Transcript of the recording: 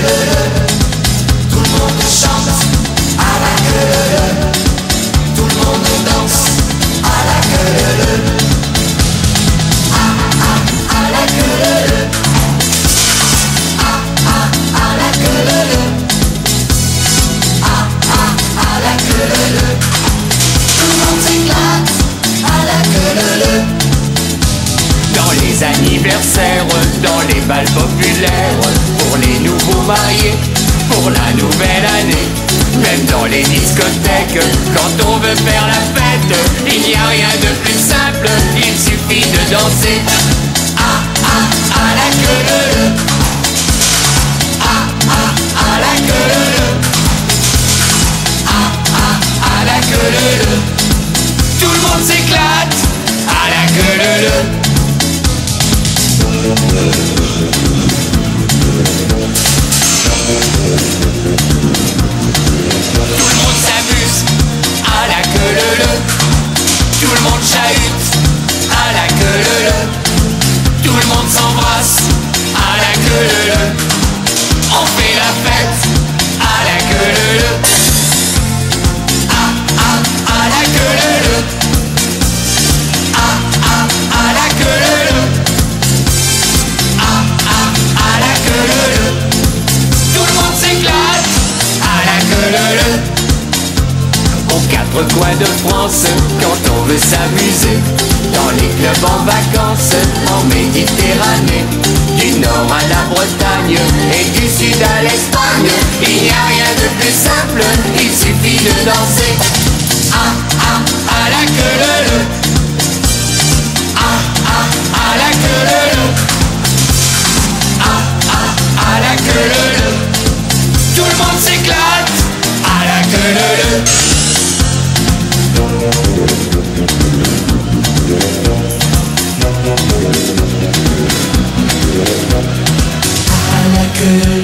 le. Tout le monde chante à la queue le. Tout le monde danse à la queue le. À la queue le. À la queue le. À la queue le. Tout le monde s'éclate à la queue le. Dans les anniversaires, dans les balles populaires, pour les nouveaux mariés, pour la nouvelle année, même dans les discothèques, quand on veut faire la fête, il n'y a rien de plus simple, il suffit de danser. À la queue le. À la queue le. À la queue le. Tout le monde s'éclate à la queue le. Tout le monde s'amuse à la queue le. Tout le monde chahute à la queue le. Tout le monde s'embrasse à la queue le. On fait la fête à la queue le. À la queue le. À la queue le. À la queue le. Tout le monde s'éclate à la queue le. Aux quatre coins de France, quand on veut s'amuser, dans les clubs en vacances, en Méditerranée, du nord à la Bretagne et du sud à l'Espagne, il n'y a rien de plus simple, il suffit de danser. À la queue le. À la queue le. À la queue le. Tout le monde s'éclate à la queue le. À la queue